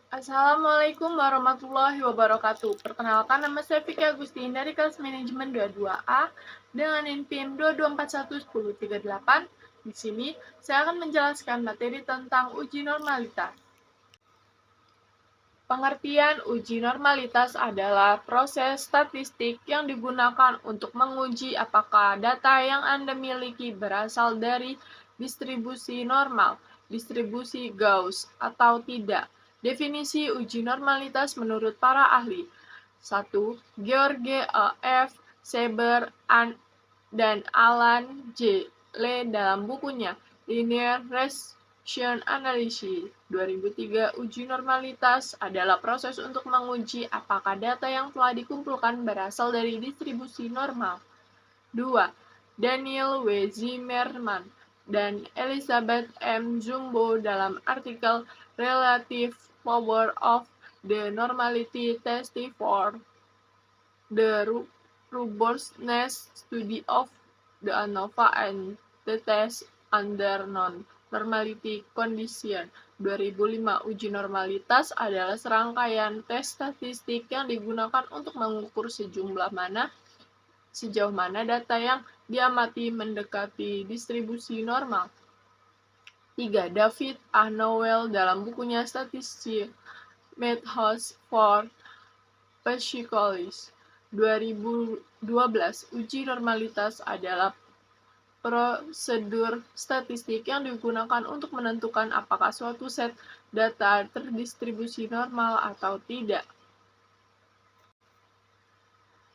Assalamualaikum warahmatullahi wabarakatuh. Perkenalkan, nama saya Vicky Agustin dari kelas manajemen 22A dengan NPM 224110338. Di sini saya akan menjelaskan materi tentang uji normalitas. Pengertian uji normalitas adalah proses statistik yang digunakan untuk menguji apakah data yang Anda miliki berasal dari distribusi normal, distribusi Gauss, atau tidak. Definisi uji normalitas menurut para ahli. 1. George F. Seiber dan Alan J. Lee dalam bukunya Linear Regression Analysis 2003, uji normalitas adalah proses untuk menguji apakah data yang telah dikumpulkan berasal dari distribusi normal. 2. Daniel W. Zimmerman dan Elizabeth M. Zumbo dalam artikel Relative Power of the Normality Test for the Robustness Study of the ANOVA and the Test under Non-Normality Condition 2005. Uji normalitas adalah serangkaian tes statistik yang digunakan untuk mengukur sejauh mana data yang diamati mendekati distribusi normal. 3. David A. Noel dalam bukunya Statistical Methods for Psychology 2012, uji normalitas adalah prosedur statistik yang digunakan untuk menentukan apakah suatu set data terdistribusi normal atau tidak.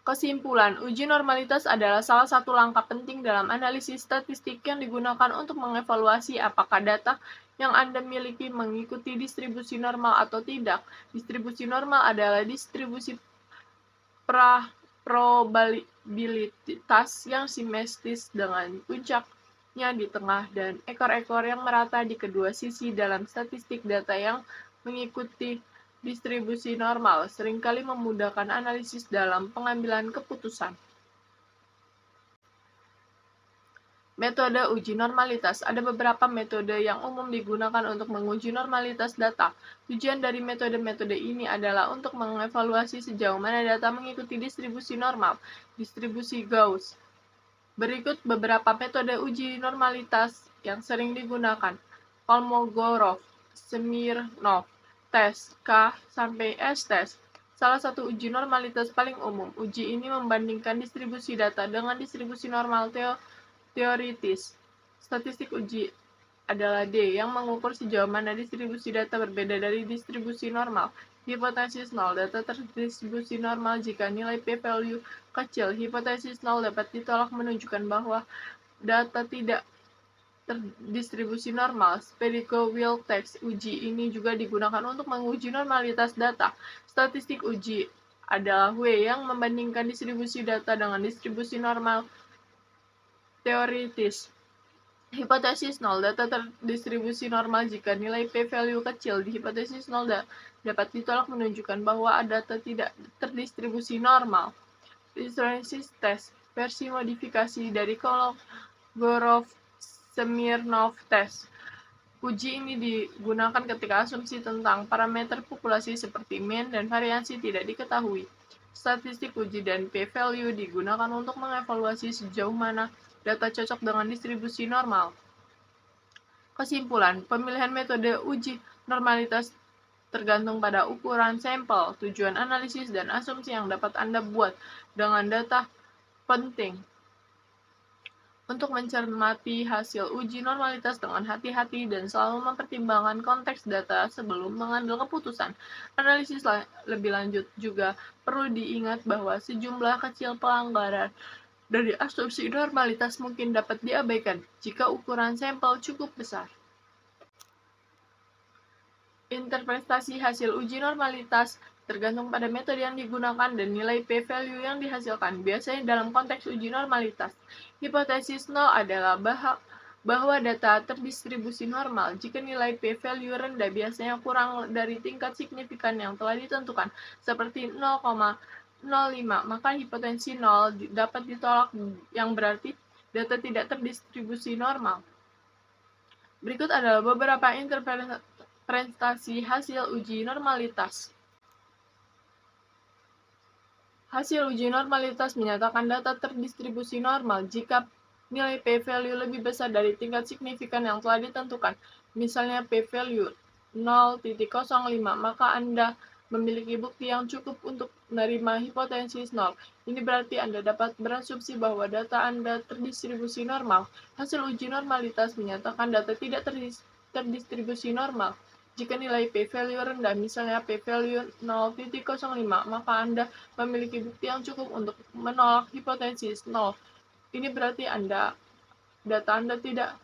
Kesimpulan, uji normalitas adalah salah satu langkah penting dalam analisis statistik yang digunakan untuk mengevaluasi apakah data yang Anda miliki mengikuti distribusi normal atau tidak. Distribusi normal adalah distribusi probabilitas yang simetris dengan puncaknya di tengah dan ekor-ekor yang merata di kedua sisi dalam statistik. Data yang mengikuti distribusi normal seringkali memudahkan analisis dalam pengambilan keputusan. Metode uji normalitas. Ada beberapa metode yang umum digunakan untuk menguji normalitas data. Tujuan dari metode-metode ini adalah untuk mengevaluasi sejauh mana data mengikuti distribusi normal, distribusi Gauss. Berikut beberapa metode uji normalitas yang sering digunakan. Kolmogorov-Smirnov test, K/S test. Salah satu uji normalitas paling umum. Uji ini membandingkan distribusi data dengan distribusi normal teoritis. Statistik uji adalah D yang mengukur sejauh mana distribusi data berbeda dari distribusi normal. Hipotesis nol, data terdistribusi normal jika nilai p-value kecil. Hipotesis nol dapat ditolak menunjukkan bahwa data tidak terdistribusi normal. Spherical-Wilks test, uji ini juga digunakan untuk menguji normalitas data. Statistik uji adalah W yang membandingkan distribusi data dengan distribusi normal teoritis. Hipotesis nol, data terdistribusi normal jika nilai p-value kecil. Di hipotesis nol dapat ditolak menunjukkan bahwa data tidak terdistribusi normal. Hypothesis test, versi modifikasi dari Kolmogorov-Smirnov test. Uji ini digunakan ketika asumsi tentang parameter populasi seperti mean dan variansi tidak diketahui. Statistik uji dan p-value digunakan untuk mengevaluasi sejauh mana data cocok dengan distribusi normal. Kesimpulan, pemilihan metode uji normalitas tergantung pada ukuran sampel, tujuan analisis, dan asumsi yang dapat Anda buat dengan data penting. Untuk mencermati hasil uji normalitas dengan hati-hati dan selalu mempertimbangkan konteks data sebelum mengambil keputusan. Analisis lebih lanjut juga perlu diingat bahwa sejumlah kecil pelanggaran dari asumsi normalitas mungkin dapat diabaikan jika ukuran sampel cukup besar. Interpretasi hasil uji normalitas tergantung pada metode yang digunakan dan nilai p-value yang dihasilkan. Biasanya dalam konteks uji normalitas, hipotesis nol adalah bahwa data terdistribusi normal. Jika nilai p-value rendah, biasanya kurang dari tingkat signifikan yang telah ditentukan, seperti 0,05, maka hipotesis nol dapat ditolak, yang berarti data tidak terdistribusi normal. Berikut adalah beberapa interpretasi Prestasi hasil uji normalitas. Hasil uji normalitas menyatakan data terdistribusi normal jika nilai p-value lebih besar dari tingkat signifikan yang telah ditentukan. Misalnya p-value 0,05, maka Anda memiliki bukti yang cukup untuk menerima hipotesis 0. Ini berarti Anda dapat berasumsi bahwa data Anda terdistribusi normal. Hasil uji normalitas menyatakan data tidak terdistribusi normal. Jika nilai p-value rendah, misalnya p-value 0,05, maka Anda memiliki bukti yang cukup untuk menolak hipotesis 0. Ini berarti data Anda tidak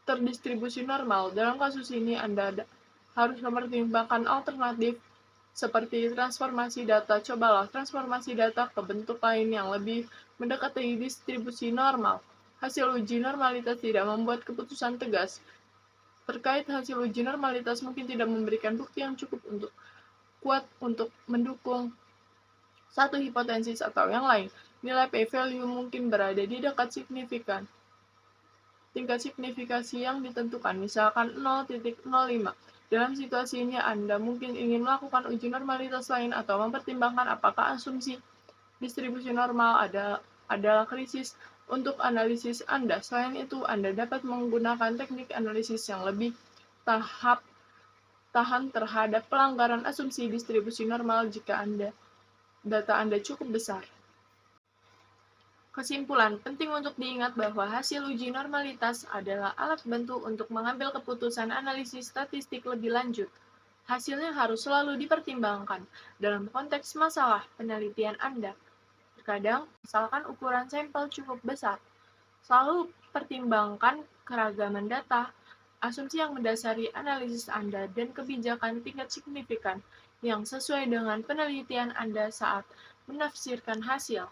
terdistribusi normal. Dalam kasus ini, Anda harus mempertimbangkan alternatif seperti transformasi data. Cobalah transformasi data ke bentuk lain yang lebih mendekati distribusi normal. Hasil uji normalitas tidak membuat keputusan tegas. Terkait hasil uji normalitas mungkin tidak memberikan bukti yang cukup kuat untuk mendukung satu hipotesis atau yang lain. Nilai p-value mungkin berada di dekat signifikan. Tingkat signifikasi yang ditentukan, misalkan 0,05. Dalam situasi ini, Anda mungkin ingin melakukan uji normalitas lain atau mempertimbangkan apakah asumsi distribusi normal adalah krisis untuk analisis Anda. Selain itu, Anda dapat menggunakan teknik analisis yang lebih tahan terhadap pelanggaran asumsi distribusi normal jika data Anda cukup besar. Kesimpulan, penting untuk diingat bahwa hasil uji normalitas adalah alat bantu untuk mengambil keputusan analisis statistik lebih lanjut. Hasilnya harus selalu dipertimbangkan dalam konteks masalah penelitian Anda. Terkadang, misalkan ukuran sampel cukup besar, selalu pertimbangkan keragaman data, asumsi yang mendasari analisis Anda, dan kebijakan tingkat signifikan yang sesuai dengan penelitian Anda saat menafsirkan hasil.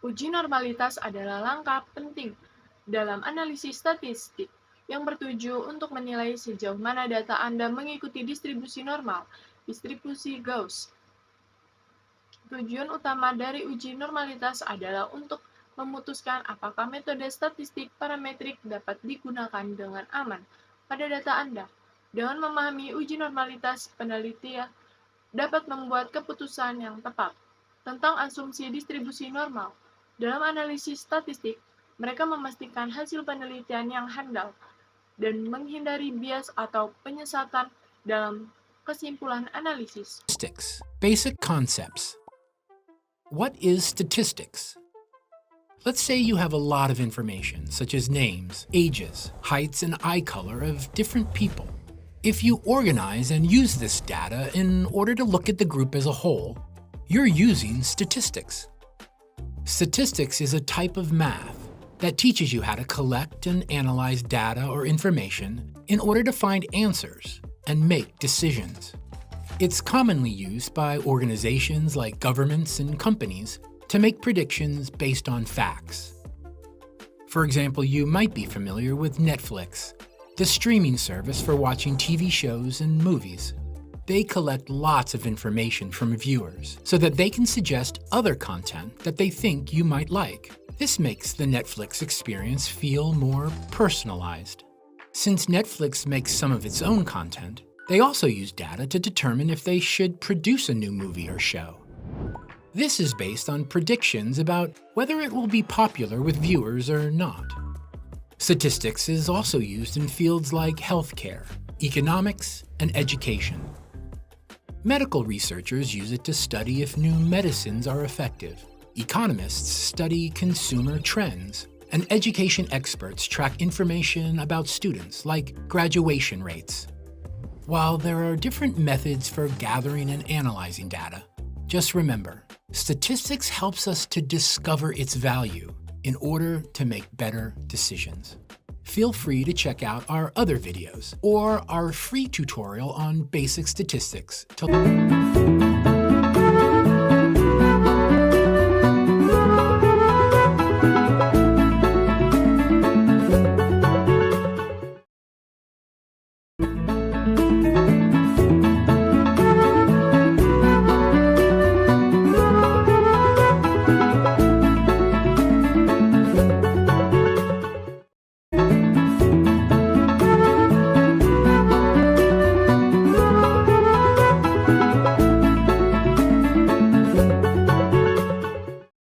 Uji normalitas adalah langkah penting dalam analisis statistik yang bertuju untuk menilai sejauh mana data Anda mengikuti distribusi normal, distribusi Gauss. Tujuan utama dari uji normalitas adalah untuk memutuskan apakah metode statistik parametrik dapat digunakan dengan aman pada data Anda. Dengan memahami uji normalitas, penelitian dapat membuat keputusan yang tepat tentang asumsi distribusi normal. Dalam analisis statistik, mereka memastikan hasil penelitian yang handal dan menghindari bias atau penyesatan dalam kesimpulan analisis. Basic concepts. What is statistics? Let's say you have a lot of information, such as names, ages, heights, and eye color of different people. If you organize and use this data in order to look at the group as a whole, you're using statistics. Statistics is a type of math that teaches you how to collect and analyze data or information in order to find answers and make decisions. It's commonly used by organizations like governments and companies to make predictions based on facts. For example, you might be familiar with Netflix, the streaming service for watching TV shows and movies. They collect lots of information from viewers so that they can suggest other content that they think you might like. This makes the Netflix experience feel more personalized. Since Netflix makes some of its own content, they also use data to determine if they should produce a new movie or show. This is based on predictions about whether it will be popular with viewers or not. Statistics is also used in fields like healthcare, economics, and education. Medical researchers use it to study if new medicines are effective. Economists study consumer trends, and education experts track information about students, like graduation rates. While there are different methods for gathering and analyzing data, just remember, statistics helps us to discover its value in order to make better decisions. Feel free to check out our other videos or our free tutorial on basic statistics to